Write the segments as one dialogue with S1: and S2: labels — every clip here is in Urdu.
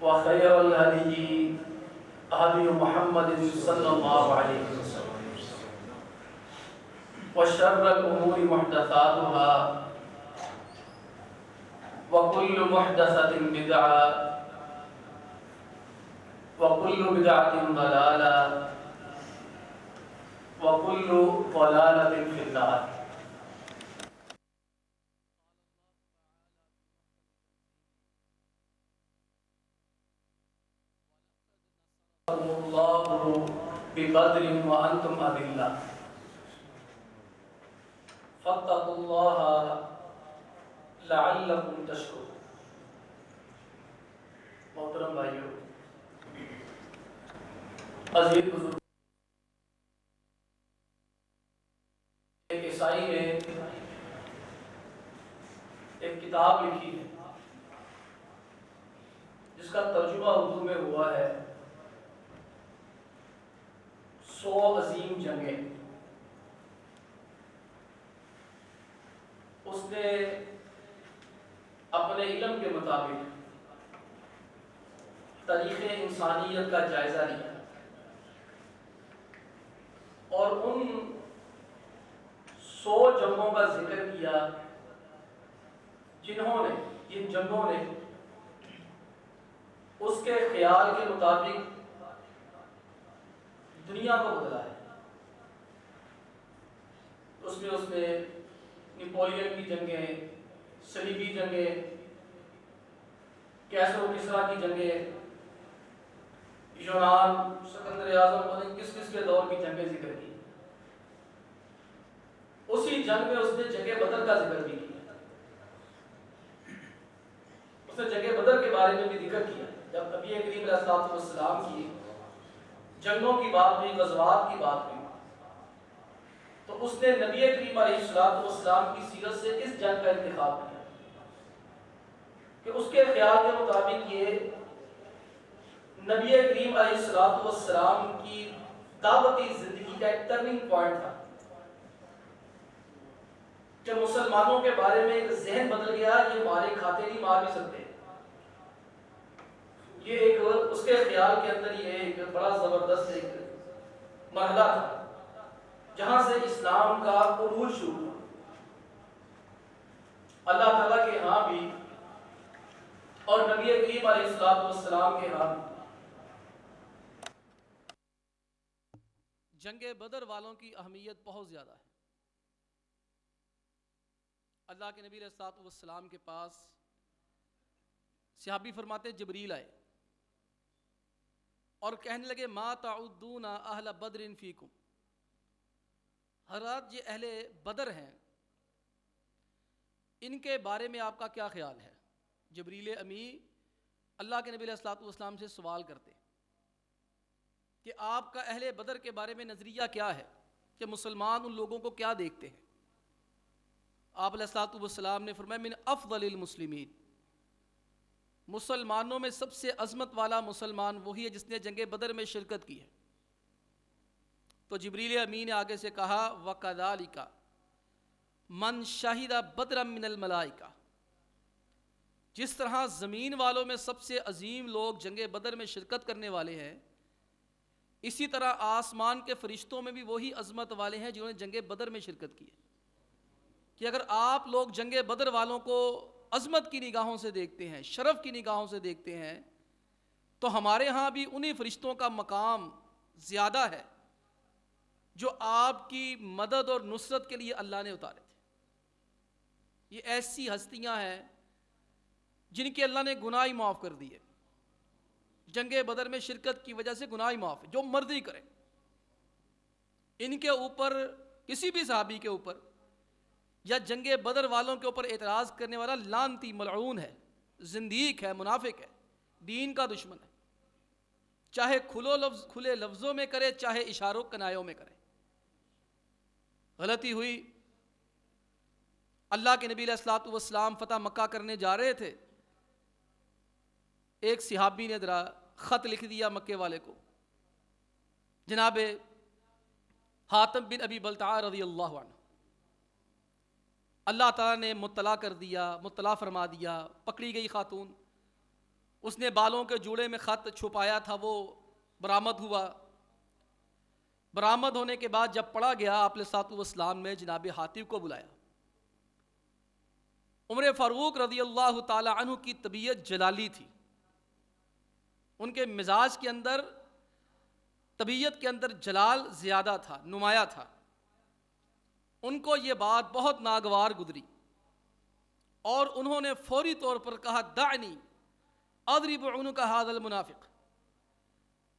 S1: وخير الهدي هدي محمد صلى الله عليه وسلم وشر الأمور محدثاتها وكل محدثة بدعة وكل بدعة ضلالة وكل ضلالة في النار. اللہ بقدر وانتم اذلہ فاتقوا اللہ لعلکم تشکرون. محترم بھائیو، عزیز بزرگ، ایک عیسائی نے ایک کتاب لکھی ہے جس کا ترجمہ اردو میں ہوا ہے 100 عظیم جنگیں. اس نے اپنے علم کے مطابق تاریخ انسانیت کا جائزہ لیا اور ان 100 جنگوں کا ذکر کیا جن جنگوں نے اس کے خیال کے مطابق دنیا کو بدلا ہے. اس میں نیپولین کی جنگیں، صلیبی جنگیں، کیسر و کسریٰ کی جنگیں، یونان، سکندر اعظم نے کس کے دور کی جنگیں ذکر کی. اسی جنگ میں اس نے جنگ بدر کا ذکر بھی کیا. اس نے جنگ بدر کے بارے میں بھی ذکر کیا. جب نبی کریم علیہ السلام کی جنگوں کی بات ہوئی، غزوات کی بات ہوئی، تو اس نے نبی کریم علیہ السلام کی سیرت سے اس جنگ کا انتخاب کیا کہ اس کے خیال کے مطابق یہ نبی کریم علیہ السلام کی دعوتی زندگی کا ایک ٹرننگ پوائنٹ تھا کہ مسلمانوں کے بارے میں ایک ذہن بدل گیا. یہ مارے کھاتے نہیں، مار بھی سکتے. یہ ایک اس کے خیال کے اندر یہ ایک بڑا زبردست ایک مرحلہ تھا جہاں سے اسلام کا عروج شروع ہوا. اللہ تعالیٰ کے ہاں بھی اور نبی کریم علیہ السلام کے ہاں بھی.
S2: جنگ بدر والوں کی اہمیت بہت زیادہ ہے. اللہ کے نبی علیہ السلام کے پاس صحابی فرماتے جبریل آئے اور کہنے لگے ما تعدون اہل بدر فیکم، حضرات یہ اہل بدر ہیں، ان کے بارے میں آپ کا کیا خیال ہے؟ جبریل امی اللہ کے نبی علیہ السلام سے سوال کرتے کہ آپ کا اہل بدر کے بارے میں نظریہ کیا ہے، کہ مسلمان ان لوگوں کو کیا دیکھتے ہیں؟ آپ علیہ السلام نے فرمایا من افضل المسلمین، مسلمانوں میں سب سے عظمت والا مسلمان وہی ہے جس نے جنگ بدر میں شرکت کی ہے. تو جبریل امین نے آگے سے کہا وَكَذَلِكَ مَنْ شَهِدَ بَدْرًا مِنَ الْمَلَائِكَةِ، جس طرح زمین والوں میں سب سے عظیم لوگ جنگ بدر میں شرکت کرنے والے ہیں، اسی طرح آسمان کے فرشتوں میں بھی وہی عظمت والے ہیں جنہوں نے جنگ بدر میں شرکت کی ہے. کہ اگر آپ لوگ جنگ بدر والوں کو عظمت کی نگاہوں سے دیکھتے ہیں، شرف کی نگاہوں سے دیکھتے ہیں، تو ہمارے ہاں بھی انہی فرشتوں کا مقام زیادہ ہے جو آپ کی مدد اور نصرت کے لیے اللہ نے اتارے تھے. یہ ایسی ہستیاں ہیں جن کے اللہ نے گناہ معاف کر دیے. جنگ بدر میں شرکت کی وجہ سے گناہ معاف ہے، جو مرضی کرے. ان کے اوپر کسی بھی صحابی کے اوپر یا جنگ بدر والوں کے اوپر اعتراض کرنے والا لعنتی، ملعون ہے، زندیق ہے، منافق ہے، دین کا دشمن ہے. چاہے کھلے لفظوں میں کرے، چاہے اشاروں کنایوں میں کرے. غلطی ہوئی، اللہ کے نبی علیہ السلام فتح مکہ کرنے جا رہے تھے. ایک صحابی نے ذرا خط لکھ دیا مکے والے کو، جناب حاتم بن ابی بلتعہ رضی اللہ عنہ. اللہ تعالیٰ نے مطلع کر دیا، مطلع فرما دیا، پکڑی گئی خاتون. اس نے بالوں کے جوڑے میں خط چھپایا تھا، وہ برآمد ہوا۔ برآمد ہونے کے بعد جب پڑھا گیا، آپ علیہ الصلوۃ والسلام نے جناب حاتب کو بلایا۔ عمر فاروق رضی اللہ تعالی عنہ کی طبیعت جلالی تھی، ان کے مزاج کے اندر، طبیعت کے اندر جلال زیادہ تھا، نمایاں تھا۔ ان کو یہ بات بہت ناگوار گزری اور انہوں نے فوری طور پر کہا دعنی اضرب عنق ھذا المنافق۔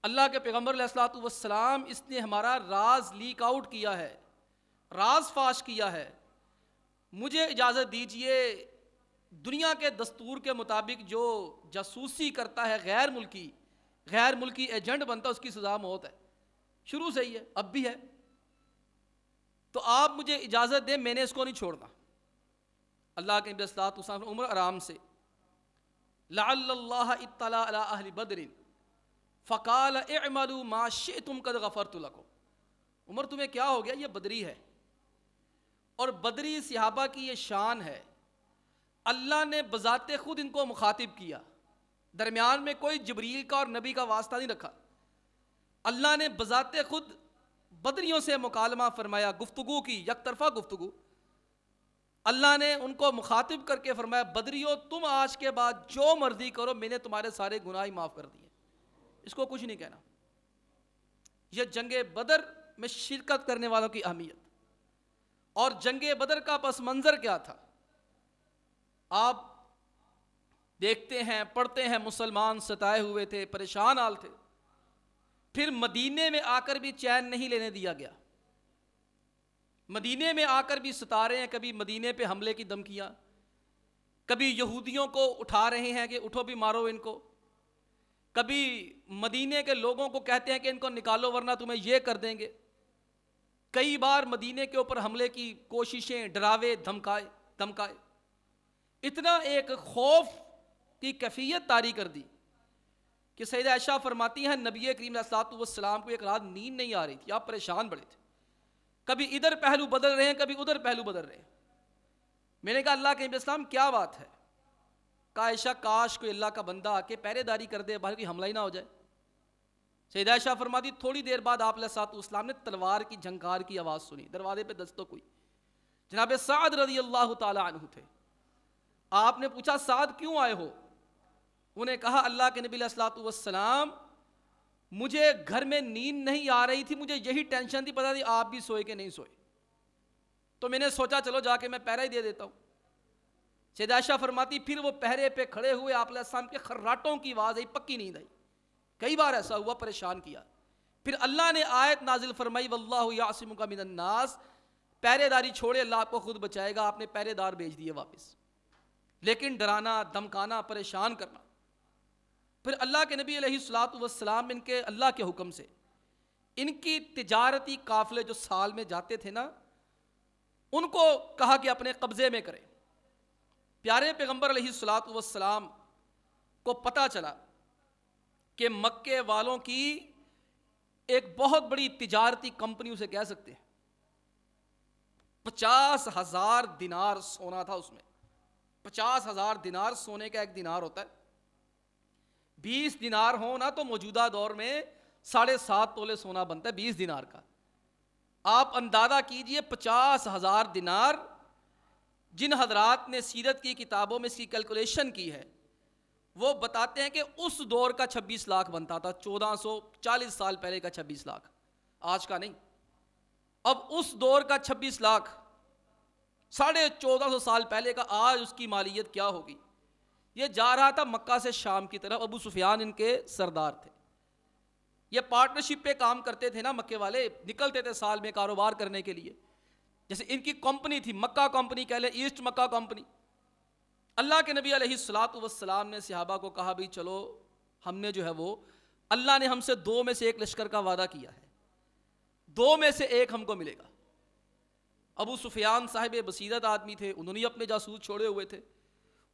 S2: اللہ کے پیغمبر علیہ الصلوۃ والسلام، اس نے ہمارا راز لیک آؤٹ کیا ہے، راز فاش کیا ہے، مجھے اجازت دیجئے، دنیا کے دستور کے مطابق جو جاسوسی کرتا ہے، غیر ملکی ایجنٹ بنتا ہے، اس کی سزا موت ہے، شروع سے ہی ہے، اب بھی ہے، تو آپ مجھے اجازت دیں، میں نے اس کو نہیں چھوڑنا۔ اللہ کے نبی صلی اللہ علیہ وسلم، عمر آرام سے، لعل اللہ اطلع علی اہل بدر فقال اعملوا ما شئتم قد غفرت لکم۔ عمر تمہیں کیا ہو گیا؟ یہ بدری ہے، اور بدری صحابہ کی یہ شان ہے، اللہ نے بذات خود ان کو مخاطب کیا، درمیان میں کوئی جبریل کا اور نبی کا واسطہ نہیں رکھا، اللہ نے بذات خود بدریوں سے مکالمہ فرمایا، گفتگو کی، یک طرفہ گفتگو۔ اللہ نے ان کو مخاطب کر کے فرمایا، بدریو تم آج کے بعد جو مرضی کرو، میں نے تمہارے سارے گناہ ہی معاف کر دیے، اس کو کچھ نہیں کہنا۔ یہ جنگ بدر میں شرکت کرنے والوں کی اہمیت اور جنگ بدر کا پس منظر کیا تھا، آپ دیکھتے ہیں، پڑھتے ہیں، مسلمان ستائے ہوئے تھے، پریشان حال تھے، پھر مدینے میں آ کر بھی چین نہیں لینے دیا گیا، مدینے میں آ کر بھی ستا رہے ہیں، کبھی مدینے پہ حملے کی دھمکیاں، کبھی یہودیوں کو اٹھا رہے ہیں کہ اٹھو بھی مارو ان کو، کبھی مدینے کے لوگوں کو کہتے ہیں کہ ان کو نکالو ورنہ تمہیں یہ کر دیں گے، کئی بار مدینے کے اوپر حملے کی کوششیں، ڈراوے، دھمکائے، اتنا ایک خوف کی کیفیت طاری کر دی کہ سیدہ عائشہ فرماتی ہیں نبی کریم علیہ الصلوۃ والسلام کو ایک رات نیند نہیں آ رہی تھی، آپ پریشان بڑے تھے، کبھی ادھر پہلو بدل رہے ہیں، کبھی ادھر پہلو بدل رہے ہیں۔ میں نے کہا اللہ کے نبی اسلام کیا بات ہے؟ کہا عائشہ کاش کوئی اللہ کا بندہ آ کے پہرے داری کر دے، باہر کوئی حملہ ہی نہ ہو جائے۔ سیدہ عائشہ فرماتی تھوڑی دیر بعد آپ علیہ الصلوۃ والسلام نے تلوار کی جھنکار کی آواز سنی، دروازے پہ دستک ہوئی، جناب سعد رضی اللہ تعالی عنہ تھے۔ آپ نے پوچھا سعد کیوں آئے ہو؟ انہیں کہا اللہ کے نبی علیہ الصلوۃ والسلام مجھے گھر میں نیند نہیں آ رہی تھی، مجھے یہی ٹینشن تھی، پتہ نہیں آپ بھی سوئے کہ نہیں سوئے، تو میں نے سوچا چلو جا کے میں پہرا ہی دے دیتا ہوں۔ سیدہ عائشہ فرماتی پھر وہ پہرے پہ کھڑے ہوئے، آپ علیہ السلام کے خراٹوں کی آواز آئی، پکی نیند آئی، کئی بار ایسا ہوا، پریشان کیا، پھر اللہ نے آیت نازل فرمائی واللہ یعصمک من الناس، پہرے داری چھوڑے، اللہ آپ کو خود بچائے گا، آپ نے پہرے دار بھیج دیے واپس، لیکن ڈرانا، دھمکانا، پریشان کرنا۔ پھر اللہ کے نبی علیہ الصلوۃ والسلام ان کے اللہ کے حکم سے ان کی تجارتی قافلے جو سال میں جاتے تھے نا، ان کو کہا کہ اپنے قبضے میں کریں۔ پیارے پیغمبر علیہ الصلوۃ والسلام کو پتہ چلا کہ مکے والوں کی ایک بہت بڑی تجارتی کمپنی اسے کہہ سکتے ہیں، 50,000 دینار سونا تھا اس میں، 50,000 دینار، سونے کا ایک دینار ہوتا ہے، 20 دینار ہو نا تو موجودہ دور میں 7.5 تولے سونا بنتا ہے 20 دینار کا۔ آپ اندازہ کیجئے 50,000 دینار، جن حضرات نے سیرت کی کتابوں میں اس کی کیلکولیشن کی ہے وہ بتاتے ہیں کہ اس دور کا 26 لاکھ بنتا تھا، 1440 سال پہلے کا 26 لاکھ، آج کا نہیں۔ اب اس دور کا 26 لاکھ 1450 سال پہلے کا، آج اس کی مالیت کیا ہوگی؟ یہ جا رہا تھا مکہ سے شام کی طرف، ابو سفیان ان کے سردار تھے، یہ پارٹنرشپ پہ کام کرتے تھے نا مکے والے، نکلتے تھے سال میں کاروبار کرنے کے لیے، جیسے ان کی کمپنی تھی، مکہ کمپنی کہہ لیں، ایسٹ مکہ کمپنی۔ اللہ کے نبی علیہ الصلوۃ والسلام نے صحابہ کو کہا بھی چلو، ہم نے جو ہے وہ، اللہ نے ہم سے 2 میں سے 1 لشکر کا وعدہ کیا ہے، 2 میں سے 1 ہم کو ملے گا۔ ابو سفیان صاحب بصیرت آدمی تھے، انہوں نے اپنے جاسوس چھوڑے ہوئے تھے،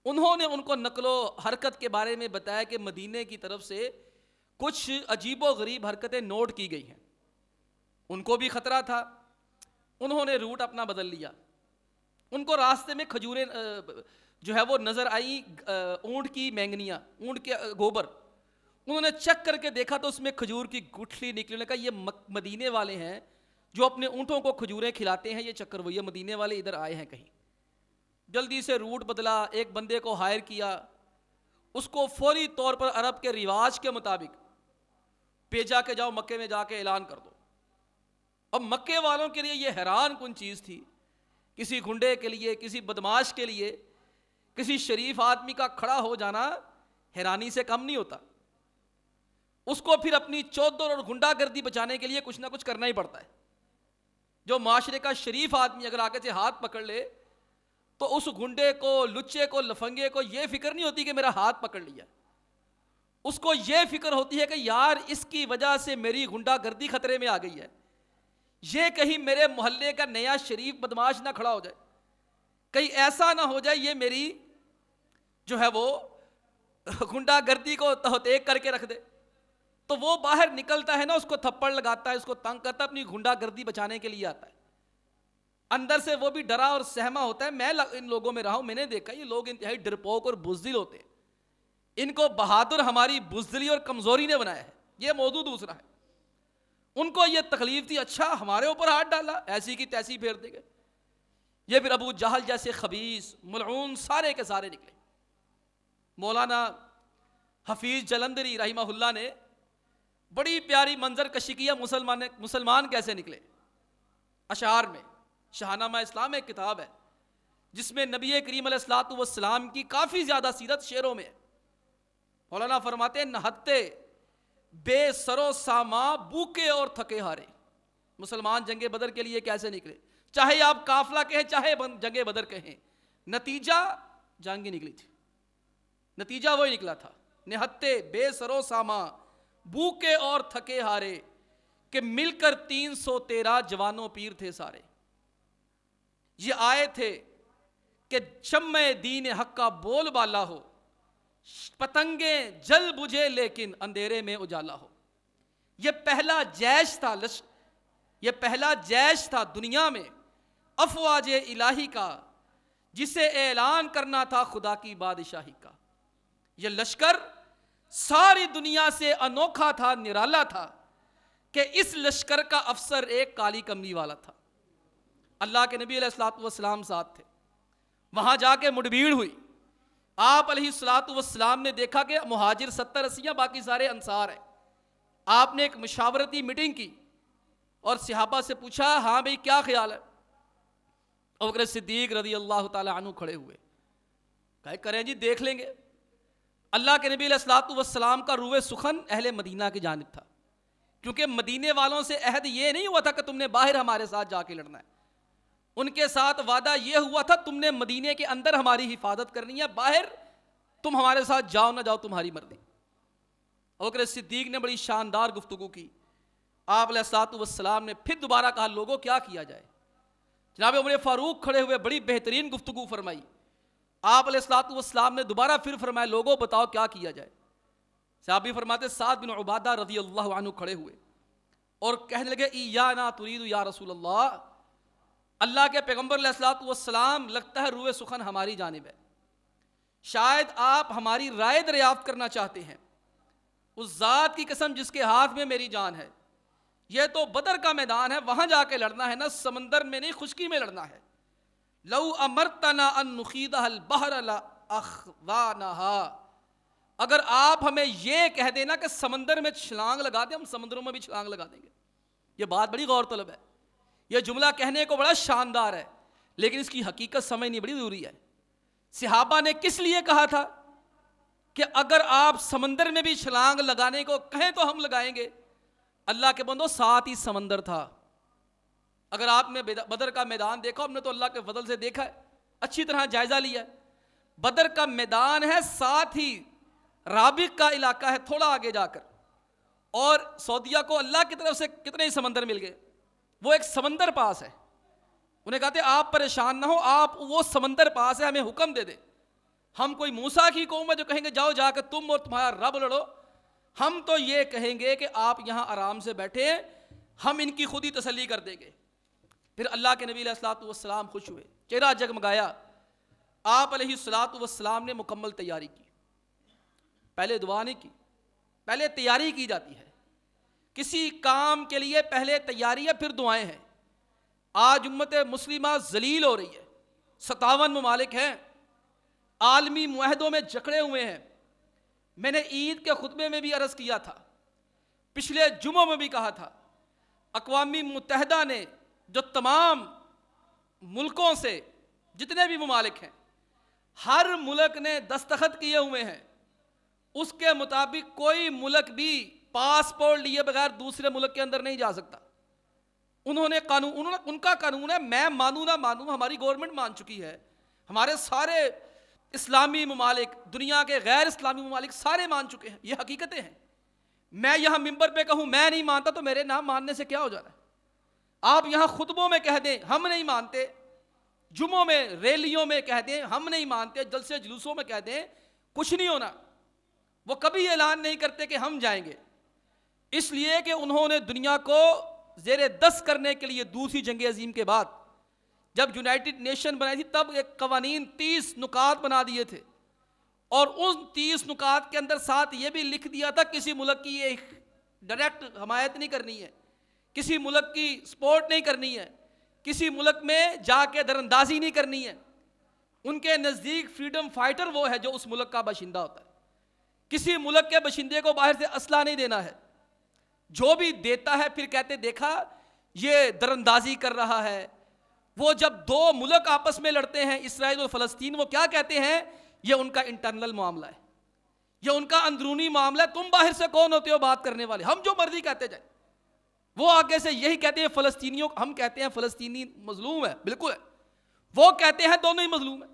S2: انہوں نے ان کو نقل و حرکت کے بارے میں بتایا کہ مدینے کی طرف سے کچھ عجیب و غریب حرکتیں نوٹ کی گئی ہیں، ان کو بھی خطرہ تھا، انہوں نے روٹ اپنا بدل لیا، ان کو راستے میں جو ہے وہ نظر آئی اونٹ کی مینگنیاں، اونٹ کے گوبر. انہوں نے چیک کر کے دیکھا تو اس میں کھجور کی گٹھلی نکلی. انہوں نے کہا یہ مدینے والے ہیں جو اپنے اونٹوں کو کھجوریں کھلاتے ہیں، یہ چکر وہی ہے، مدینے والے ادھر آئے ہیں کہیں. جلدی سے روٹ بدلا، ایک بندے کو ہائر کیا، اس کو فوری طور پر عرب کے رواج کے مطابق بھیجا کہ جاؤ مکے میں جا کے اعلان کر دو. اب مکے والوں کے لیے یہ حیران کن چیز تھی، کسی گھنڈے کے لیے، کسی بدماش کے لیے کسی شریف آدمی کا کھڑا ہو جانا حیرانی سے کم نہیں ہوتا. اس کو پھر اپنی چودر اور گنڈا گردی بچانے کے لیے کچھ نہ کچھ کرنا ہی پڑتا ہے. جو معاشرے کا شریف آدمی اگر آگے سے ہاتھ پکڑ لے تو اس گنڈے کو، لچے کو، لفنگے کو یہ فکر نہیں ہوتی کہ میرا ہاتھ پکڑ لیا. اس کو یہ فکر ہوتی ہے کہ یار اس کی وجہ سے میری گنڈا گردی خطرے میں آ گئی ہے، یہ کہیں میرے محلے کا نیا شریف بدماش نہ کھڑا ہو جائے، کہیں ایسا نہ ہو جائے یہ میری جو ہے وہ گنڈا گردی کو تہتیک کر کے رکھ دے. تو وہ باہر نکلتا ہے نا، اس کو تھپڑ لگاتا ہے، اس کو تنگ کرتا ہے، اپنی گنڈا گردی بچانے کے لیے آتا ہے. اندر سے وہ بھی ڈرا اور سہما ہوتا ہے. میں ان لوگوں میں رہا ہوں، میں نے دیکھا یہ لوگ انتہائی ڈرپوک اور بزدل ہوتے ہیں. ان کو بہادر ہماری بزدلی اور کمزوری نے بنایا ہے. یہ موضوع دوسرا ہے. ان کو یہ تکلیف تھی، اچھا ہمارے اوپر ہاتھ ڈالا، ایسی کی تیسی پھیر دے گئے. یہ پھر ابو جہل جیسے خبیث ملعون سارے کے سارے نکلے. مولانا حفیظ جلندری رحمہ اللہ نے بڑی پیاری منظر کشی کیا مسلمان کیسے نکلے. اشعار میں شاہنامہ اسلام ایک کتاب ہے جس میں نبی کریم علیہ الصلوۃ والسلام کی کافی زیادہ سیرت شعروں میں ہے. مولانا فرماتے ہیں نہتے بے سرو ساما بوکے اور تھکے ہارے. مسلمان جنگ بدر کے لیے کیسے نکلے، چاہے آپ قافلہ کہیں چاہے جنگ بدر کہیں، نتیجہ جنگ نکلی تھی، نتیجہ وہی نکلا تھا. نہتے بے سرو ساما بوکے اور تھکے ہارے کہ مل کر 313 جوانوں پیر تھے سارے. یہ آئے تھے کہ شمع دین حق کا بول بالا ہو، پتنگیں جل بجھے لیکن اندھیرے میں اجالا ہو. یہ پہلا جیش تھا دنیا میں افواج الہی کا، جسے اعلان کرنا تھا خدا کی بادشاہی کا. یہ لشکر ساری دنیا سے انوکھا تھا، نرالا تھا کہ اس لشکر کا افسر ایک کالی کملی والا تھا. اللہ کے نبی علیہ الصلوۃ والسلام ساتھ تھے. وہاں جا کے مڈبھیڑ ہوئی. آپ علیہ الصلوۃ والسلام نے دیکھا کہ مہاجر 70-80 ہیں، باقی سارے انصار ہیں. آپ نے ایک مشاورتی میٹنگ کی اور صحابہ سے پوچھا ہاں بھئی کیا خیال ہے. ابوبکر صدیق رضی اللہ تعالی عنہ کھڑے ہوئے، کہا کریں جی دیکھ لیں گے. اللہ کے نبی علیہ الصلوۃ والسلام کا روح سخن اہل مدینہ کی جانب تھا، کیونکہ مدینے والوں سے عہد یہ نہیں ہوا تھا کہ تم نے باہر ہمارے ساتھ جا کے لڑنا ہے. ان کے ساتھ وعدہ یہ ہوا تھا تم نے مدینے کے اندر ہماری حفاظت کرنی ہے، باہر تم ہمارے ساتھ جاؤ نہ جاؤ تمہاری مرضی. ابوبکر صدیق نے بڑی شاندار گفتگو کی. آپ علیہ الصلوۃ والسلام نے پھر دوبارہ کہا لوگوں کیا کیا جائے. جناب عمر فاروق کھڑے ہوئے بڑی بہترین گفتگو فرمائی. آپ علیہ الصلوۃ والسلام نے دوبارہ پھر فرمایا لوگوں بتاؤ کیا کیا جائے. صحابی فرماتے سعد بن عبادہ رضی اللہ عنہ کھڑے ہوئے اور کہنے لگے ایانا ترید یا رسول اللہ، اللہ کے پیغمبر علیہ الصلوۃ والسلام لگتا ہے روح سخن ہماری جانب ہے، شاید آپ ہماری رائے دریافت کرنا چاہتے ہیں. اس ذات کی قسم جس کے ہاتھ میں میری جان ہے، یہ تو بدر کا میدان ہے، وہاں جا کے لڑنا ہے نا، سمندر میں نہیں خشکی میں لڑنا ہے. لو امرتنا ان نخیدہ البحر لاخذناها، اگر آپ ہمیں یہ کہہ دینا کہ سمندر میں چھلانگ لگا دیں، ہم سمندروں میں بھی چھلانگ لگا دیں گے. یہ بات بڑی غور طلب ہے. یہ جملہ کہنے کو بڑا شاندار ہے لیکن اس کی حقیقت سمجھنی بڑی ضروری ہے. صحابہ نے کس لیے کہا تھا کہ اگر آپ سمندر میں بھی چھلانگ لگانے کو کہیں تو ہم لگائیں گے. اللہ کے بندو ساتھ ہی سمندر تھا. اگر آپ نے بدر کا میدان دیکھا، ہم نے تو اللہ کے فضل سے دیکھا ہے، اچھی طرح جائزہ لیا ہے. بدر کا میدان ہے، ساتھ ہی رابق کا علاقہ ہے تھوڑا آگے جا کر، اور سعودیہ کو اللہ کی طرف سے کتنے ہی سمندر مل گئے. وہ ایک سمندر پاس ہے. انہیں کہتے آپ پریشان نہ ہو، آپ وہ سمندر پاس ہے، ہمیں حکم دے دے. ہم کوئی موسیٰ کی قوم ہے جو کہیں گے جاؤ جا کے تم اور تمہارا رب لڑو. ہم تو یہ کہیں گے کہ آپ یہاں آرام سے بیٹھے، ہم ان کی خود ہی تسلی کر دیں گے. پھر اللہ کے نبی علیہ الصلوۃ والسلام خوش ہوئے، چہرہ جگمگایا. آپ علیہ الصلوۃ والسلام نے مکمل تیاری کی. پہلے دعا نہیں کی, پہلے تیاری کی جاتی ہے. کسی کام کے لیے پہلے تیاری ہے, پھر دعائیں ہیں. آج امت مسلمہ ذلیل ہو رہی ہے. 57 ممالک ہیں, عالمی معاہدوں میں جکڑے ہوئے ہیں. میں نے عید کے خطبے میں بھی عرض کیا تھا, پچھلے جمعوں میں بھی کہا تھا, اقوام متحدہ نے جو تمام ملکوں سے جتنے بھی ممالک ہیں, ہر ملک نے دستخط کیے ہوئے ہیں. اس کے مطابق کوئی ملک بھی پاسپورٹ لیے بغیر دوسرے ملک کے اندر نہیں جا سکتا. انہوں نے قانون, ان کا قانون ہے, میں مانوں نہ مانوں, ہماری گورنمنٹ مان چکی ہے, ہمارے سارے اسلامی ممالک, دنیا کے غیر اسلامی ممالک سارے مان چکے ہیں. یہ حقیقتیں ہیں. میں یہاں ممبر پہ کہوں میں نہیں مانتا تو میرے نام ماننے سے کیا ہو جا رہا ہے؟ آپ یہاں خطبوں میں کہہ دیں ہم نہیں مانتے, جمعوں میں ریلیوں میں کہہ دیں ہم نہیں مانتے, جلسے جلوسوں میں کہہ دیں, کچھ نہیں ہونا. وہ کبھی اعلان نہیں کرتے کہ ہم جائیں گے, اس لیے کہ انہوں نے دنیا کو زیر دست کرنے کے لیے دوسری جنگ عظیم کے بعد جب یونائٹڈ نیشن بنائی تھی تب ایک قوانین 30 نکات بنا دیے تھے, اور ان 30 نکات کے اندر ساتھ یہ بھی لکھ دیا تھا کسی ملک کی ایک ڈائریکٹ حمایت نہیں کرنی ہے, کسی ملک کی سپورٹ نہیں کرنی ہے, کسی ملک میں جا کے در اندازی نہیں کرنی ہے. ان کے نزدیک فریڈم فائٹر وہ ہے جو اس ملک کا باشندہ ہوتا ہے. کسی ملک کے باشندے کو باہر سے اسلحہ نہیں دینا ہے. جو بھی دیتا ہے پھر کہتے دیکھا یہ در اندازی کر رہا ہے. وہ جب دو ملک آپس میں لڑتے ہیں اسرائیل اور فلسطین, وہ کیا کہتے ہیں, یہ ان کا انٹرنل معاملہ ہے, یہ ان کا اندرونی معاملہ ہے, تم باہر سے کون ہوتے ہو بات کرنے والے, ہم جو مرضی کہتے جائیں. وہ آگے سے یہی کہتے ہیں فلسطینیوں, ہم کہتے ہیں فلسطینی مظلوم ہے, بالکل ہے, وہ کہتے ہیں دونوں ہی مظلوم ہیں.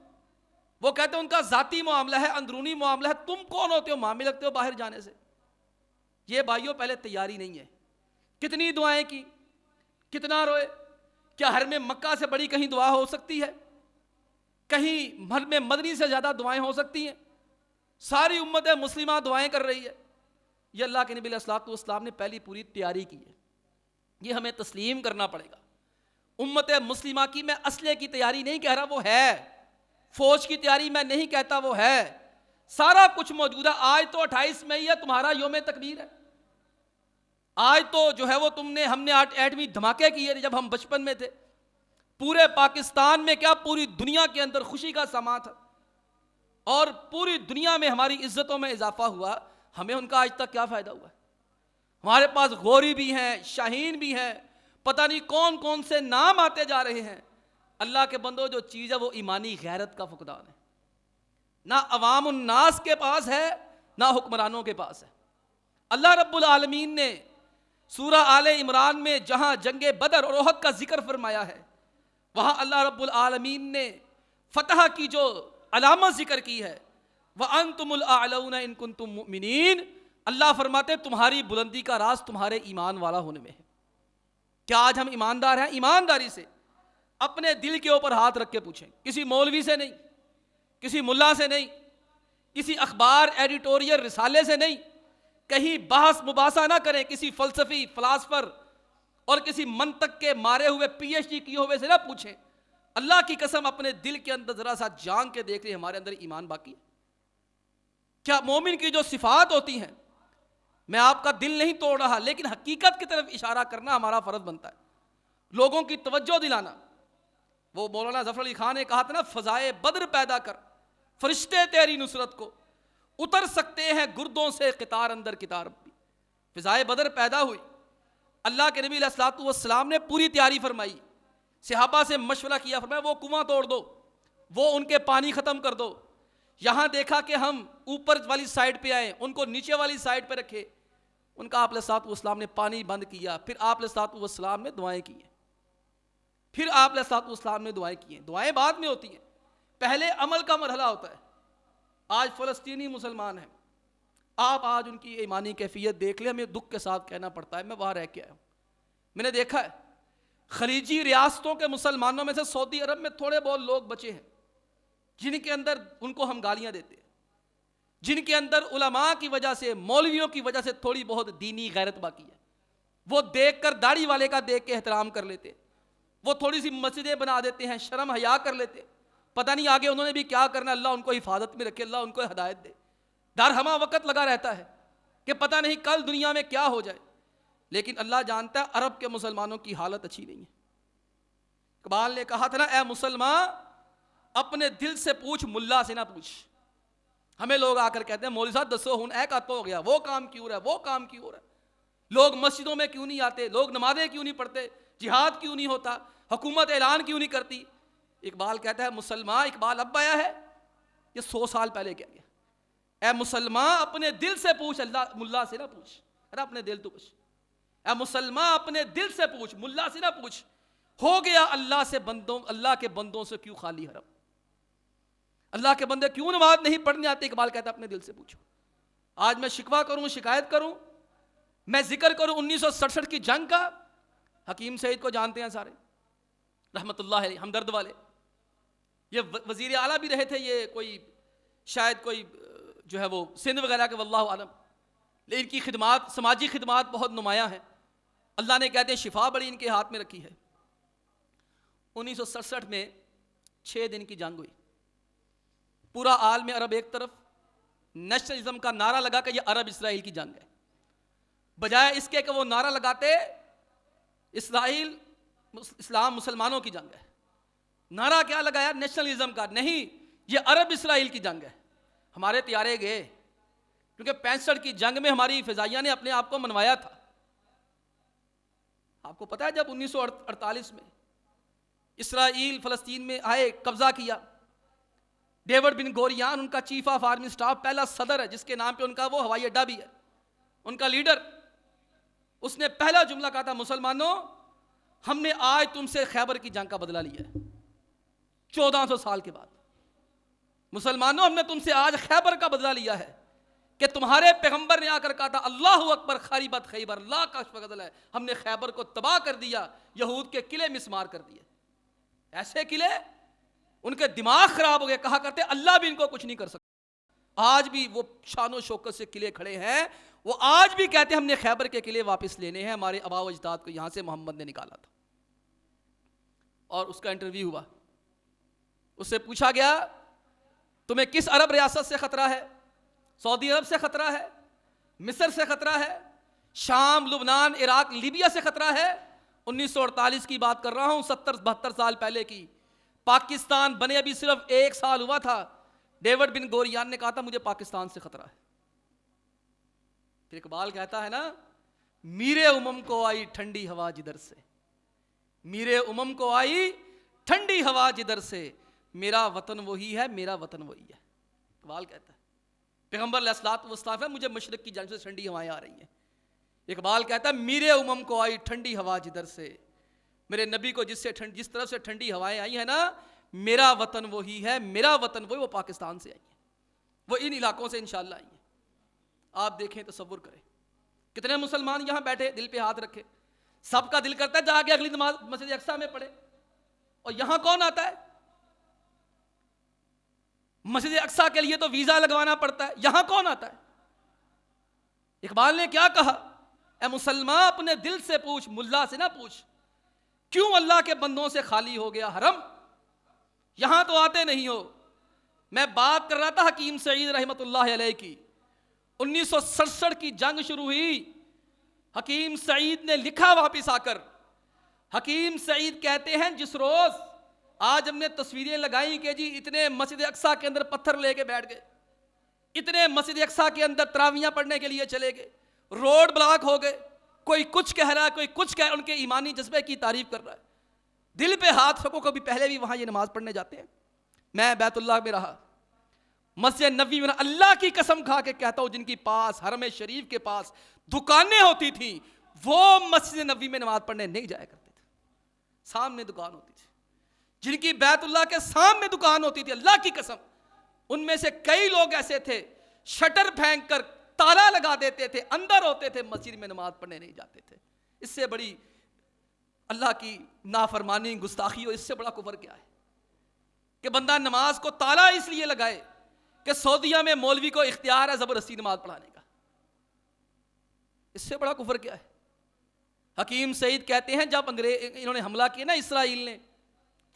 S2: وہ کہتے ہیں ان کا ذاتی معاملہ ہے, اندرونی معاملہ ہے, تم کون ہوتے ہو معاملے لگتے ہو باہر جانے سے. یہ بھائیوں پہلے تیاری نہیں ہے. کتنی دعائیں کی, کتنا روئے. کیا حرم مکہ سے بڑی کہیں دعا ہو سکتی ہے؟ کہیں حرم مدنی سے زیادہ دعائیں ہو سکتی ہیں؟ ساری امت مسلمہ دعائیں کر رہی ہے. یہ اللہ کے نبی علیہ الصلوۃ والسلام نے پہلی پوری تیاری کی ہے. یہ ہمیں تسلیم کرنا پڑے گا. امت مسلمہ کی میں اسلحے کی تیاری نہیں کہہ رہا, وہ ہے. فوج کی تیاری میں نہیں کہتا, وہ ہے. سارا کچھ موجود ہے. آج تو 28 مئی ہے, تمہارا یوم تکبیر ہے. آج تو جو ہے وہ ہم نے ایٹمی دھماکے کیے جب ہم بچپن میں تھے. پورے پاکستان میں کیا پوری دنیا کے اندر خوشی کا سما تھا, اور پوری دنیا میں ہماری عزتوں میں اضافہ ہوا. ہمیں ان کا آج تک کیا فائدہ ہوا ہے؟ ہمارے پاس غوری بھی ہیں, شاہین بھی ہیں, پتہ نہیں کون کون سے نام آتے جا رہے ہیں. اللہ کے بندو, جو چیز ہے وہ ایمانی غیرت کا فقدان ہے. نہ عوام الناس کے پاس ہے, نہ حکمرانوں کے پاس ہے. اللہ رب العالمین نے سورہ آل عمران میں جہاں جنگ بدر اور احد کا ذکر فرمایا ہے, وہاں اللہ رب العالمین نے فتح کی جو علامت ذکر کی ہے, وَأَنْتُمُ الْأَعْلَوْنَ إِن كُنتُم مُؤْمِنِينَ, اللہ فرماتے تمہاری بلندی کا راز تمہارے ایمان والا ہونے میں ہے. کیا آج ہم ایماندار ہیں؟ ایمانداری سے اپنے دل کے اوپر ہاتھ رکھ کے پوچھیں. کسی مولوی سے نہیں, کسی ملا سے نہیں, کسی اخبار ایڈیٹوریل رسالے سے نہیں, کہیں بحث مباحثہ نہ کریں کسی فلسفی فلاسفر اور کسی منطق کے مارے ہوئے PhD کیے ہوئے سے نہ پوچھیں. اللہ کی قسم اپنے دل کے اندر ذرا سا جان کے دیکھ لیں ہمارے اندر ایمان باقی ہے کیا؟ مومن کی جو صفات ہوتی ہیں, میں آپ کا دل نہیں توڑ رہا, لیکن حقیقت کی طرف اشارہ کرنا ہمارا فرض بنتا ہے, لوگوں کی توجہ دلانا. وہ مولانا ظفر علی خان نے کہا تھا نا, فضائے بدر پیدا کر فرشتے تیری نصرت کو, اتر سکتے ہیں گردوں سے قطار اندر قطار بھی. فضائے بدر پیدا ہوئی, اللہ کے نبی علیہ الصلوۃ والسلام نے پوری تیاری فرمائی, صحابہ سے مشورہ کیا, فرمایا وہ کنواں توڑ دو, وہ ان کے پانی ختم کر دو. یہاں دیکھا کہ ہم اوپر والی سائڈ پہ آئے, ان کو نیچے والی سائڈ پہ رکھے. ان کا آپ علیہ الصلوۃ والسلام نے پانی بند کیا, پھر آپ علیہ الصلوۃ والسلام نے دعائیں کی ہیں, پھر آپ علیہ الصلوۃ والسلام نے دعائیں کی ہیں. دعائیں بعد میں ہوتی ہیں, پہلے عمل کا مرحلہ ہوتا ہے. آج فلسطینی مسلمان ہیں, آپ آج ان کی ایمانی کیفیت دیکھ لیں, ہمیں دکھ کے ساتھ کہنا پڑتا ہے, میں وہاں رہ کے آیا ہوں, میں نے دیکھا ہے خلیجی ریاستوں کے مسلمانوں میں سے سعودی عرب میں تھوڑے بہت لوگ بچے ہیں جن کے اندر ان کو ہم گالیاں دیتے ہیں, جن کے اندر علماء کی وجہ سے, مولویوں کی وجہ سے تھوڑی بہت دینی غیرت باقی ہے. وہ دیکھ کر داڑھی والے کا دیکھ کے احترام کر لیتے, وہ تھوڑی سی مسجدیں بنا دیتے ہیں, شرم حیا کر لیتے, پتہ نہیں آگے انہوں نے بھی کیا کرنا، اللہ ان کو حفاظت میں رکھے، اللہ ان کو ہدایت دے۔ ڈر ہمہ وقت لگا رہتا ہے کہ پتہ نہیں کل دنیا میں کیا ہو جائے، لیکن اللہ جانتا ہے عرب کے مسلمانوں کی حالت اچھی نہیں ہے۔ اقبال نے کہا تھا نا، اے مسلمان اپنے دل سے پوچھ، ملا سے نہ پوچھ۔ ہمیں لوگ آ کر کہتے ہیں مولوی صاحب دسو ہن اے کت ہو گیا، وہ کام کیوں رہا ہے، وہ کام کیوں رہا ہے، لوگ مسجدوں میں کیوں نہیں آتے، لوگ نمازیں کیوں نہیں پڑھتے، جہاد کیوں نہیں ہوتا، حکومت اعلان کیوں نہیں کرتی۔ اقبال کہتا ہے مسلمان، اقبال اب آیا ہے، یہ 100 سال پہلے کہہ گیا، اے مسلمان اپنے دل سے پوچھ، اللہ ملا سے نہ پوچھ۔ ارے اپنے دل تو پوچھ، اے مسلمان اپنے دل سے پوچھ، ملا سے نہ پوچھ، ہو گیا اللہ سے بندوں، اللہ کے بندوں سے کیوں خالی حرم، اللہ کے بندے کیوں نماز نہیں پڑھنے آتے۔ اقبال کہتا ہے اپنے دل سے پوچھو۔ آج میں شکوہ کروں، شکایت کروں، میں ذکر کروں 1967 کی جنگ کا۔ حکیم سعید کو جانتے ہیں سارے، رحمت اللہ علیہ، ہمدرد والے، یہ وزیر اعلیٰ بھی رہے تھے، یہ کوئی شاید کوئی جو ہے وہ سندھ وغیرہ کے، واللہ عالم، لیکن ان کی خدمات، سماجی خدمات بہت نمایاں ہیں، اللہ نے کہتے ہیں شفا بڑی ان کے ہاتھ میں رکھی ہے۔ 1967 میں 6 دن کی جنگ ہوئی، پورا عالم عرب ایک طرف نیشنلزم کا نعرہ لگا کہ یہ عرب اسرائیل کی جنگ ہے، بجائے اس کے کہ وہ نعرہ لگاتے اسرائیل اسلام مسلمانوں کی جنگ ہے، نعرہ کیا لگایا نیشنلزم کا، نہیں یہ عرب اسرائیل کی جنگ ہے۔ ہمارے طیارے گئے، کیونکہ 65 کی جنگ میں ہماری فضائیہ نے اپنے آپ کو منوایا تھا۔ آپ کو پتا ہے جب 1948 میں اسرائیل فلسطین میں آئے، قبضہ کیا، ڈیوڈ بن گوریان ان کا چیف آف آرمی سٹاف، پہلا صدر ہے جس کے نام پہ ان کا وہ ہوائی اڈا بھی ہے، ان کا لیڈر، اس نے پہلا جملہ کہا تھا، مسلمانوں ہم نے آج تم سے خیبر کی جنگ کا بدلہ لیا ہے، 1400 سال کے بعد، مسلمانوں ہم نے تم سے آج خیبر کا بدلہ لیا ہے کہ تمہارے پیغمبر نے آ کر کہا تھا اللہ اکبر خریبت خیبر، اللہ کا فضل ہے، ہم نے خیبر کو تباہ کر دیا، یہود کے قلعے مسمار کر دیے، ایسے قلعے ان کے دماغ خراب ہو گئے، کہا کرتے اللہ بھی ان کو کچھ نہیں کر سکتا۔ آج بھی وہ شان و شوکت سے قلعے کھڑے ہیں، وہ آج بھی کہتے ہیں ہم نے خیبر کے قلعے واپس لینے ہیں، ہمارے آباء و اجداد کو یہاں سے محمد نے نکالا تھا۔ اور اس کا انٹرویو ہوا، اس سے پوچھا گیا تمہیں کس عرب ریاست سے خطرہ ہے؟ سعودی عرب سے خطرہ ہے، مصر سے خطرہ ہے، شام، لبنان، عراق، لیبیا سے خطرہ ہے؟ 1948 کی بات کر رہا ہوں، 70-72 سال پہلے کی۔ پاکستان بنے ابھی صرف 1 سال ہوا تھا، ڈیوڈ بن گوریان نے کہا تھا مجھے پاکستان سے خطرہ ہے۔ پھر اقبال کہتا ہے نا، میرے امم کو آئی ٹھنڈی ہوا جدھر سے، میرے امم کو آئی ٹھنڈی ہوا جدھر سے، میرا وطن وہی ہے، میرا وطن وہی ہے۔ اقبال کہتا ہے پیغمبر علیہ الصلوۃ والسلام ہے مجھے مشرق کی جانب سے ٹھنڈی ہوائیں آ رہی ہیں۔ اقبال کہتا ہے میرے امم کو آئی ٹھنڈی ہوا جدھر سے، میرے نبی کو جس طرف سے ٹھنڈی ہوائیں آئی ہیں نا، میرا وطن وہی ہے، میرا وطن وہی، وہ پاکستان سے آئی ہیں، وہ ان علاقوں سے انشاءاللہ آئی ہیں۔ آپ دیکھیں، تصور کریں، کتنے مسلمان یہاں بیٹھے دل پہ ہاتھ رکھے، سب کا دل کرتا ہے جا کے اگلی نماز مسجد اقصیٰ میں پڑھے، اور یہاں کون آتا ہے؟ مسجد اقصیٰ کے لیے تو ویزا لگوانا پڑتا ہے، یہاں کون آتا ہے؟ اقبال نے کیا کہا، اے مسلمان اپنے دل سے پوچھ، ملا سے نہ پوچھ، کیوں اللہ کے بندوں سے خالی ہو گیا حرم، یہاں تو آتے نہیں ہو۔ میں بات کر رہا تھا حکیم سعید رحمت اللہ علیہ کی، 1967 کی جنگ شروع ہوئی، حکیم سعید نے لکھا واپس آ کر، حکیم سعید کہتے ہیں جس روز آج ہم نے تصویریں لگائیں کہ جی اتنے مسجد اقصیٰ کے اندر پتھر لے کے بیٹھ گئے، اتنے مسجد اقصیٰ کے اندر تراویحاں پڑھنے کے لیے چلے گئے، روڈ بلاک ہو گئے، کوئی کچھ کہہ رہا ہے، کوئی کچھ کہہ رہا ہے، ان کے ایمانی جذبے کی تعریف کر رہا ہے، دل پہ ہاتھ رکھو، کبھی پہلے بھی وہاں یہ نماز پڑھنے جاتے ہیں۔ میں بیت اللہ میں رہا، مسجد نبوی میں اللہ کی قسم کھا کے کہتا ہوں، جن کی پاس حرم شریف کے پاس دکانیں ہوتی تھیں وہ مسجد نبوی میں نماز پڑھنے نہیں جایا کرتے تھے، سامنے دکان ہوتی تھی، جن کی بیت اللہ کے سامنے دکان ہوتی تھی، اللہ کی قسم ان میں سے کئی لوگ ایسے تھے شٹر پھینک کر تالا لگا دیتے تھے، اندر ہوتے تھے، مسجد میں نماز پڑھنے نہیں جاتے تھے۔ اس سے بڑی اللہ کی نافرمانی، گستاخی ہو، اس سے بڑا کفر کیا ہے کہ بندہ نماز کو تالا اس لیے لگائے کہ سعودیہ میں مولوی کو اختیار ہے زبردستی نماز پڑھانے کا، اس سے بڑا کفر کیا ہے؟ حکیم سعید کہتے ہیں جب انہوں نے حملہ کیا نا اسرائیل نے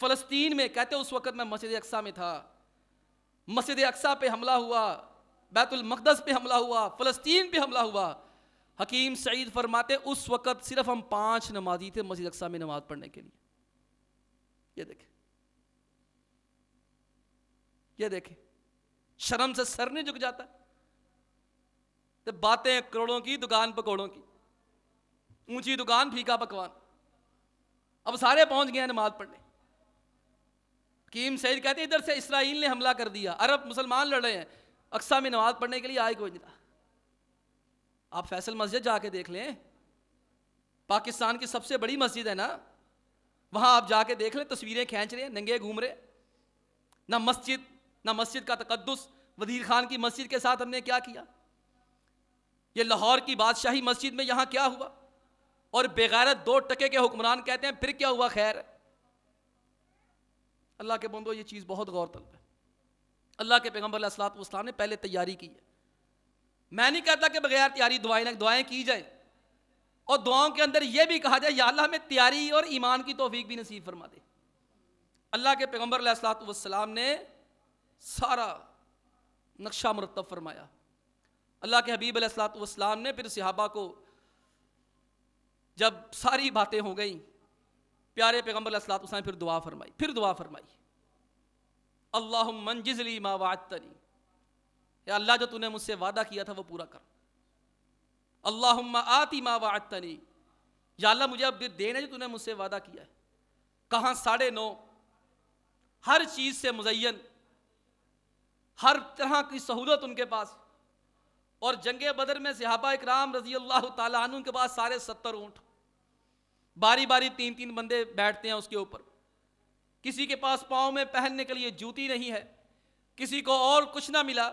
S2: فلسطین میں، کہتے اس وقت میں مسجد اقصی میں تھا، مسجد اقصی پہ حملہ ہوا، بیت المقدس پہ حملہ ہوا، فلسطین پہ حملہ ہوا۔ حکیم سعید فرماتے اس وقت صرف ہم 5 نمازی تھے مسجد اقصی میں نماز پڑھنے کے لیے۔ یہ دیکھیں، یہ دیکھیں، شرم سے سر نہیں جھک جاتا؟ تو باتیں کروڑوں کی، دکان پکوڑوں کی، اونچی دکان پھیکا پکوان۔ اب سارے پہنچ گئے ہیں نماز پڑھنے۔ حکیم سعید کہتے ہیں ادھر سے اسرائیل نے حملہ کر دیا، عرب مسلمان لڑ رہے ہیں، اقصی میں نماز پڑھنے کے لیے آئے کوئی نہیں تھا۔ آپ فیصل مسجد جا کے دیکھ لیں، پاکستان کی سب سے بڑی مسجد ہے نا، وہاں آپ جا کے دیکھ لیں، تصویریں کھینچ رہے ہیں، ننگے گھوم رہے، نہ مسجد کا تقدس۔ وزیر خان کی مسجد کے ساتھ ہم نے کیا کیا؟ یہ لاہور کی بادشاہی مسجد میں یہاں کیا ہوا؟ اور بغیرت 2 ٹکے کے حکمران کہتے ہیں پھر کیا ہوا؟ خیر ہے۔ اللہ کے بندو یہ چیز بہت غور طلب ہے۔ اللہ کے پیغمبر علیہ الصلوۃ والسلام نے پہلے تیاری کی ہے۔ میں نہیں کہتا کہ بغیر تیاری دعائیں کی جائیں، اور دعاؤں کے اندر یہ بھی کہا جائے یا اللہ ہمیں تیاری اور ایمان کی توفیق بھی نصیب فرما دے۔ اللہ کے پیغمبر علیہ الصلوۃ والسلام نے سارا نقشہ مرتب فرمایا۔ اللہ کے حبیب علیہ الصلوۃ والسلام نے پھر صحابہ کو جب ساری باتیں ہو گئیں، پیارے پیغمبر علیہ الصلوۃ والسلام پھر دعا فرمائی، اللہم انجز لی ما وعدتنی، یا اللہ جو تو نے مجھ سے وعدہ کیا تھا وہ پورا کر۔ اللہم آتی ما وعدتنی، یا اللہ مجھے اب دینا جو تو نے مجھ سے وعدہ کیا ہے۔ کہاں 9.5، ہر چیز سے مزین، ہر طرح کی سہولت ان کے پاس، اور جنگ بدر میں صحابہ اکرام رضی اللہ تعالیٰ عنہ کے پاس 70 اونٹ، باری باری 3 بندے بیٹھتے ہیں اس کے اوپر۔ کسی کے پاس پاؤں میں پہننے کے لیے جوتی نہیں ہے، کسی کو اور کچھ نہ ملا،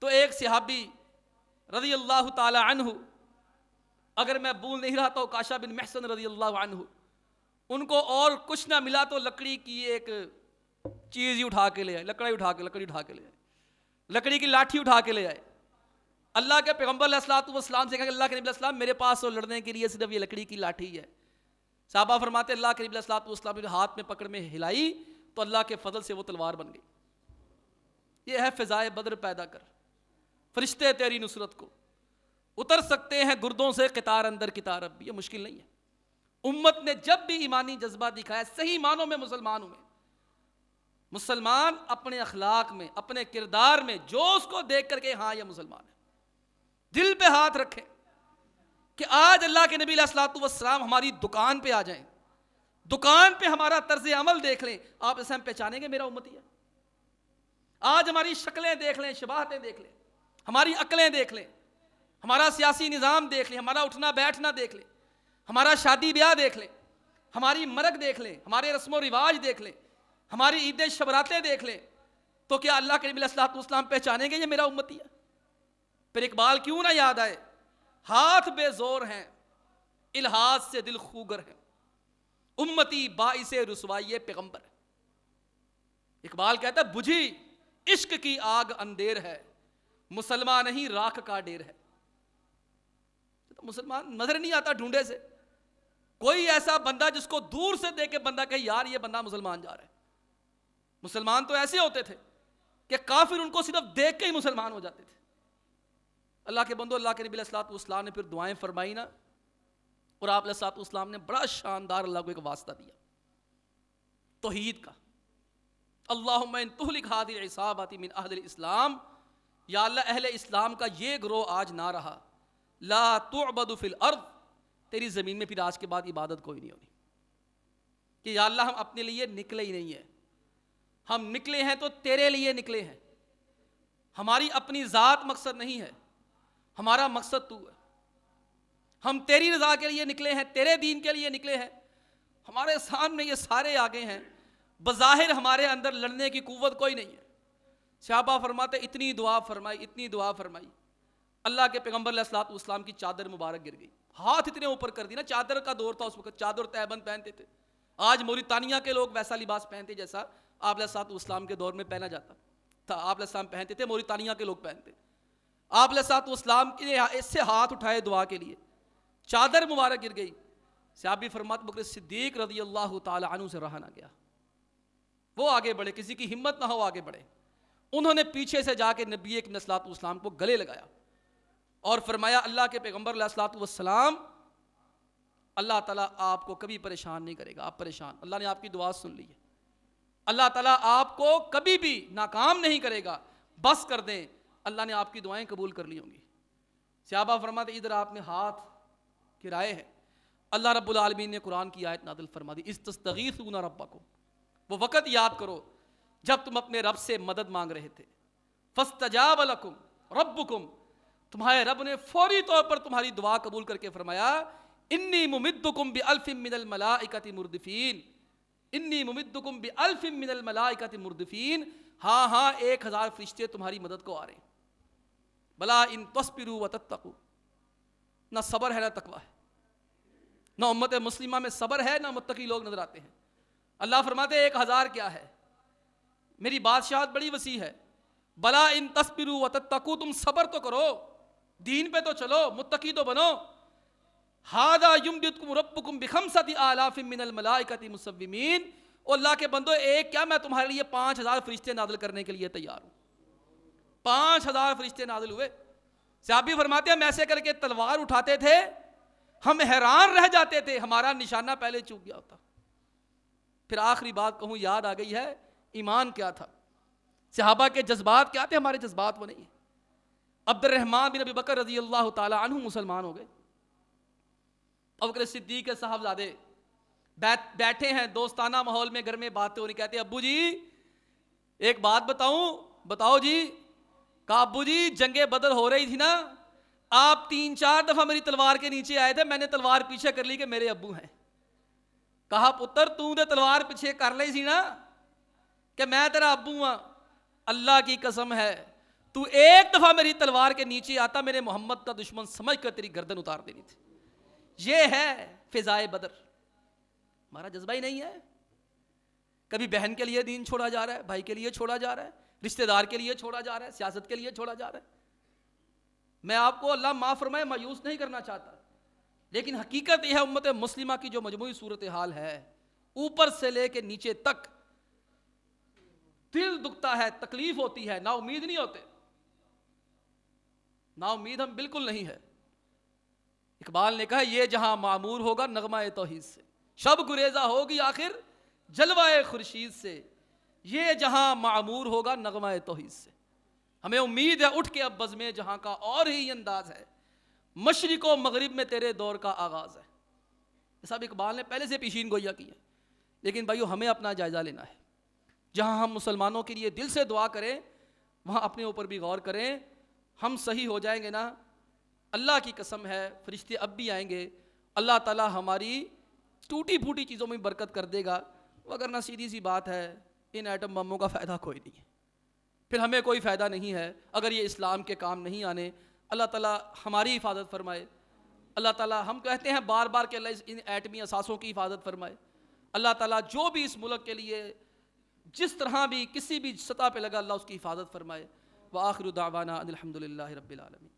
S2: تو ایک صحابی رضی اللہ تعالی عنہ، اگر میں بھول نہیں رہا تو عکاشہ بن محصن رضی اللہ عنہ، ان کو اور کچھ نہ ملا تو لکڑی کی ایک چیز ہی اٹھا کے لے آئے، لکڑی اٹھا کے لے آئے، لکڑی کی لاٹھی اٹھا کے لے آئے۔ اللہ کے پیغمبر علیہ الصلوۃ والسلام سے کہا کہ اللہ کے نبی علیہ السلام میرے پاس تو لڑنے کے لیے صرف یہ لکڑی کی لاٹھی ہے۔ صحابہ فرماتے اللہ کے نبی علیہ الصلوۃ والسلام نے ہاتھ میں پکڑ میں ہلائی تو اللہ کے فضل سے وہ تلوار بن گئی۔ یہ ہے فضائے بدر پیدا کر، فرشتے تیری نصرت کو، اتر سکتے ہیں گردوں سے قطار اندر قطار اب بھی، یہ مشکل نہیں ہے۔ امت نے جب بھی ایمانی جذبہ دکھایا، صحیح معنوں میں مسلمان ہوئے، مسلمان اپنے اخلاق میں، اپنے کردار میں جو اس کو دیکھ کر کے ہاں یہ مسلمان ہے، دل پہ ہاتھ رکھیں کہ آج اللہ کے نبی علیہ الصلوۃ والسلام ہماری دکان پہ آ جائیں، دکان پہ ہمارا طرز عمل دیکھ لیں، آپ اسے ہم پہچانیں گے میرا امتی ہے۔ آج ہماری شکلیں دیکھ لیں، شباہتیں دیکھ لیں، ہماری عقلیں دیکھ لیں، ہمارا سیاسی نظام دیکھ لیں، ہمارا اٹھنا بیٹھنا دیکھ لیں، ہمارا شادی بیاہ دیکھ لیں، ہماری مرگ دیکھ لیں، ہمارے رسم و رواج دیکھ لیں، ہماری عیدیں شبراتیں دیکھ لیں، تو کیا اللہ کے نبی علیہ الصلوۃ والسلام پہچانیں گے یہ میرا امتی ہے؟ پھر اقبال کیوں نہ یاد آئے، ہاتھ بے زور ہیں، الحاظ سے دل خوگر ہیں، امتی باعث رسوائی پیغمبر ہے۔ اقبال کہتا ہے بجھی عشق کی آگ اندھیر ہے، مسلمان نہیں راکھ کا ڈیر ہے۔ تو مسلمان نظر نہیں آتا ڈھونڈے سے، کوئی ایسا بندہ جس کو دور سے دیکھ کے بندہ کہے یار یہ بندہ مسلمان جا رہا ہے۔ مسلمان تو ایسے ہوتے تھے کہ کافر ان کو صرف دیکھ کے ہی مسلمان ہو جاتے تھے۔ اللہ کے بندو، اللہ کے نبی علیہ الصلوۃ والسلام نے پھر دعائیں فرمائی نا، اور آپ علیہ الصلوۃ والسلام نے بڑا شاندار اللہ کو ایک واسطہ دیا توحید کا۔ اللہم ان تہلک ہذہ العصابۃ من اہل الاسلام، یا اللہ اہل اسلام کا یہ گروہ آج نہ رہا، لا تعبد فی الارض، تیری زمین میں پھر آج کے بعد عبادت کوئی نہیں ہونی، کہ یا اللہ ہم اپنے لیے نکلے ہی نہیں ہیں، ہم نکلے ہیں تو تیرے لیے نکلے ہیں، ہماری اپنی ذات مقصد نہیں ہے، ہمارا مقصد تو ہے، ہم تیری رضا کے لیے نکلے ہیں، تیرے دین کے لیے نکلے ہیں۔ ہمارے سامنے یہ سارے آگے ہیں، بظاہر ہمارے اندر لڑنے کی قوت کوئی نہیں ہے۔ صحابہ فرماتے اتنی دعا فرمائی، اللہ کے پیغمبر علیہ الصلوۃ والسلام کی چادر مبارک گر گئی، ہاتھ اتنے اوپر کر دی نا، چادر کا دور تھا اس وقت، چادر تہبند پہنتے تھے، آج موریتانیہ کے لوگ ویسا لباس پہنتے جیسا آپ علیہ الصلوۃ والسلام کے دور میں پہنا جاتا تھا، آپ علیہ السلام پہنتے تھے، موریتانیہ کے لوگ پہنتے۔ آپ علیہ الصلوۃ والسلام کے اس سے ہاتھ اٹھائے دعا کے لیے، چادر مبارک گر گئی۔ صحابی فرماتے بکر صدیق رضی اللہ تعالی عنہ سے رہا نہ گیا، وہ آگے بڑھے, کسی کی ہمت نہ ہو آگے بڑھے. انہوں نے پیچھے سے جا کے نبی کریم علیہ الصلوۃ والسلام کو گلے لگایا اور فرمایا اللہ کے پیغمبر علیہ الصلوۃ والسلام, اللہ تعالیٰ آپ کو کبھی پریشان نہیں کرے گا, آپ پریشان, اللہ نے آپ کی دعا سن لی ہے, اللہ تعالیٰ آپ کو کبھی بھی ناکام نہیں کرے گا, بس کر دیں, اللہ نے آپ کی دعائیں قبول کر لی ہوں گی. صحابہ فرماتے ادھر آپ نے ہاتھ گرائے ہیں, اللہ رب العالمین نے قرآن کی آیت نازل فرما دی, استستغیثون ربکم, وہ وقت یاد کرو جب تم اپنے رب سے مدد مانگ رہے تھے, فاستجاب لکم ربکم, تمہارے رب نے فوری طور پر تمہاری دعا قبول کر کے فرمایا انی ممدکم بالف من الملائکۃ مردفین, انی ممدکم بالف من الملائکۃ مردفین, ہاں ہاں 1000 فرشتے تمہاری مدد کو آ رہے ہیں. بلا ان تصبروا وتتقوا, نہ صبر ہے نہ تقوی ہے, نہ امت مسلمہ میں صبر ہے نہ متقی لوگ نظر آتے ہیں. اللہ فرماتے ہیں 1000 کیا ہے, میری بادشاہت بڑی وسیع ہے. بلا ان تصبروا وتتقوا, تم صبر تو کرو, دین پہ تو چلو, متقی تو بنو. ھذا یمددکم ربکم بخمسۃ آلاف من الملائکۃ مسومین, او اللہ کے بندو ایک کیا, میں تمہارے لیے 5000 فرشتے نازل کرنے کے لیے تیار ہوں. 5000 فرشتے نازل ہوئے. صحابی فرماتے ہیں ہم ایسے کر کے تلوار اٹھاتے تھے, ہم حیران رہ جاتے تھے, ہمارا نشانہ پہلے چوک گیا ہوتا. پھر آخری بات کہوں, یاد آ گئی ہے, ایمان کیا تھا, صحابہ کے جذبات کیا تھے, ہمارے جذبات وہ نہیں ہیں. عبد الرحمن بن ابی بکر رضی اللہ تعالی عنہ مسلمان ہو گئے. ابو بکر صدیق کے صاحبزادے بیٹھے ہیں دوستانہ ماحول میں, گھر میں باتیں ہو رہی, کہتے ہیں ابو جی ایک بات بتاؤں, بتاؤ جی. کہا ابو جی جنگ بدر ہو رہی تھی نا, آپ 3-4 دفعہ میری تلوار کے نیچے آئے تھے, میں نے تلوار پیچھے کر لی کہ میرے ابو ہیں. کہا پتر تو نے تلوار پیچھے کر لی سی نا کہ میں تیرا ابو ہاں, اللہ کی قسم ہے تو ایک دفعہ میری تلوار کے نیچے آتا, میرے محمد کا دشمن سمجھ کر تیری گردن اتار دینی تھی. یہ ہے فضائے بدر. ہمارا جذبہ ہی نہیں ہے. کبھی بہن کے لیے دین چھوڑا جا رہا ہے, بھائی کے لیے چھوڑا جا رہا ہے, رشتہ دار کے لیے چھوڑا جا رہا ہے, سیاست کے لیے چھوڑا جا رہا ہے. میں آپ کو اللہ معاف فرمائے مایوس نہیں کرنا چاہتا, لیکن حقیقت یہ ہے امت مسلمہ کی جو مجموعی صورتحال ہے, اوپر سے لے کے نیچے تک دل دکھتا ہے, تکلیف ہوتی ہے, نا امید نہیں ہوتے, نا امید ہم بالکل نہیں ہے. اقبال نے کہا یہ جہاں معمور ہوگا نغمہ توحید سے, شب گریزہ ہوگی آخر جلوہ خورشید سے, یہ جہاں معمور ہوگا نغمہ توحید سے. ہمیں امید ہے اٹھ کے اب بزم جہاں کا اور ہی انداز ہے, مشرق و مغرب میں تیرے دور کا آغاز ہے. یہ سب اقبال نے پہلے سے پیشین گوئیاں کی ہے. لیکن بھائیو ہمیں اپنا جائزہ لینا ہے. جہاں ہم مسلمانوں کے لیے دل سے دعا کریں وہاں اپنے اوپر بھی غور کریں. ہم صحیح ہو جائیں گے نا, اللہ کی قسم ہے فرشتے اب بھی آئیں گے, اللہ تعالیٰ ہماری ٹوٹی پھوٹی چیزوں میں برکت کر دے گا. وگرنہ سیدھی سی بات ہے, ان ایٹم بموں کا فائدہ کوئی نہیں ہے, پھر ہمیں کوئی فائدہ نہیں ہے اگر یہ اسلام کے کام نہیں آنے. اللہ تعالیٰ ہماری حفاظت فرمائے. اللہ تعالیٰ, ہم کہتے ہیں بار بار کہ اللہ ان ایٹمی اثاثوں کی حفاظت فرمائے. اللہ تعالیٰ جو بھی اس ملک کے لیے جس طرح بھی کسی بھی سطح پہ لگا, اللہ اس کی حفاظت فرمائے. وآخر دعوانا الحمدللہ رب العالمین.